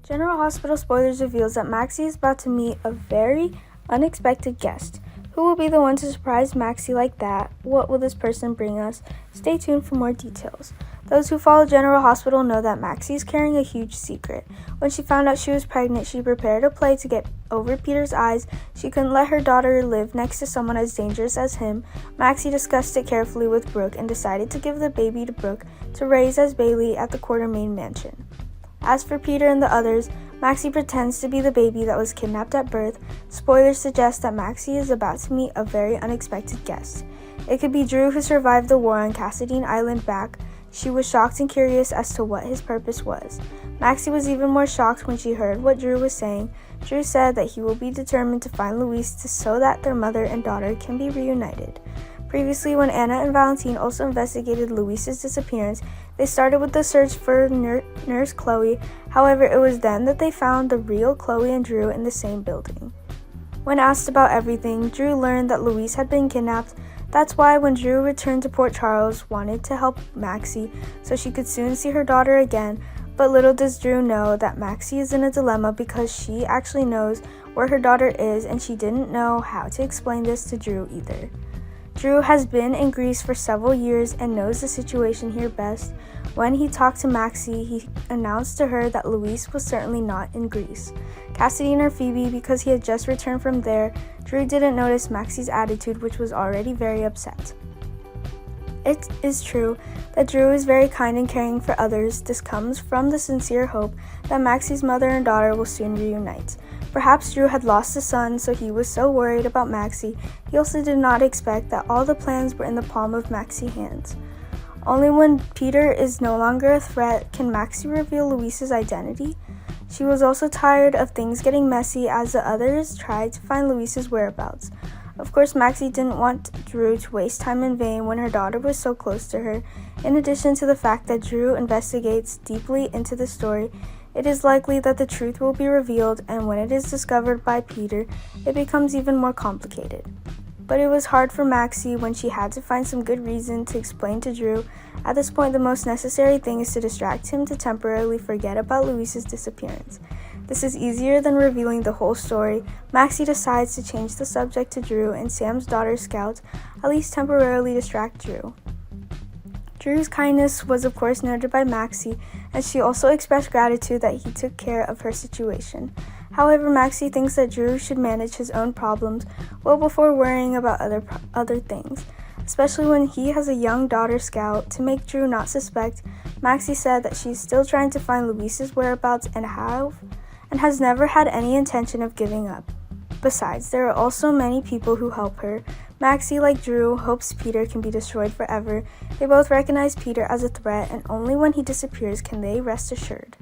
General Hospital Spoilers reveals that Maxie is about to meet a very unexpected guest. Who will be the one to surprise Maxie like that? What will this person bring us? Stay tuned for more details. Those who follow General Hospital know that Maxie is carrying a huge secret. When she found out she was pregnant, she prepared a play to get over Peter's eyes. She couldn't let her daughter live next to someone as dangerous as him. Maxie discussed it carefully with Brooke and decided to give the baby to Brooke to raise as Bailey at the Quartermaine Mansion. As for Peter and the others, Maxie pretends to be the baby that was kidnapped at birth. Spoilers suggest that Maxie is about to meet a very unexpected guest. It could be Drew, who survived the war on Cassadine Island back. She was shocked and curious as to what his purpose was. Maxie was even more shocked when she heard what Drew was saying. Drew said that he will be determined to find Louise so that their mother and daughter can be reunited. Previously, when Anna and Valentine also investigated Louise's disappearance, they started with the search for Nurse Chloe. However, it was then that they found the real Chloe and Drew in the same building. When asked about everything, Drew learned that Louise had been kidnapped. That's why when Drew returned to Port Charles, wanted to help Maxie so she could soon see her daughter again. But little does Drew know that Maxie is in a dilemma because she actually knows where her daughter is, and she didn't know how to explain this to Drew either. Drew has been in Greece for several years and knows the situation here best. When he talked to Maxie, he announced to her that Louise was certainly not in Greece, Cassadine or Phoebe, because he had just returned from there. Drew didn't notice Maxie's attitude, which was already very upset. It is true that Drew is very kind and caring for others. This comes from the sincere hope that Maxie's mother and daughter will soon reunite. Perhaps Drew had lost a son, so he was so worried about Maxie. He also did not expect that all the plans were in the palm of Maxie's hands. Only when Peter is no longer a threat can Maxie reveal Louise's identity. She was also tired of things getting messy as the others tried to find Louise's whereabouts. Of course, Maxie didn't want Drew to waste time in vain when her daughter was so close to her. In addition to the fact that Drew investigates deeply into the story, it is likely that the truth will be revealed, and when it is discovered by Peter, it becomes even more complicated. But it was hard for Maxie when she had to find some good reason to explain to Drew. At this point, the most necessary thing is to distract him to temporarily forget about Louise's disappearance. This is easier than revealing the whole story. Maxie decides to change the subject to Drew and Sam's daughter Scout, at least temporarily distract Drew. Drew's kindness was of course noted by Maxie, and she also expressed gratitude that he took care of her situation. However, Maxie thinks that Drew should manage his own problems well before worrying about other things, especially when he has a young daughter Scout. To make Drew not suspect, Maxie said that she's still trying to find Louise's whereabouts and has never had any intention of giving up. Besides, there are also many people who help her. Maxie, like Drew, hopes Peter can be destroyed forever. They both recognize Peter as a threat, and only when he disappears can they rest assured.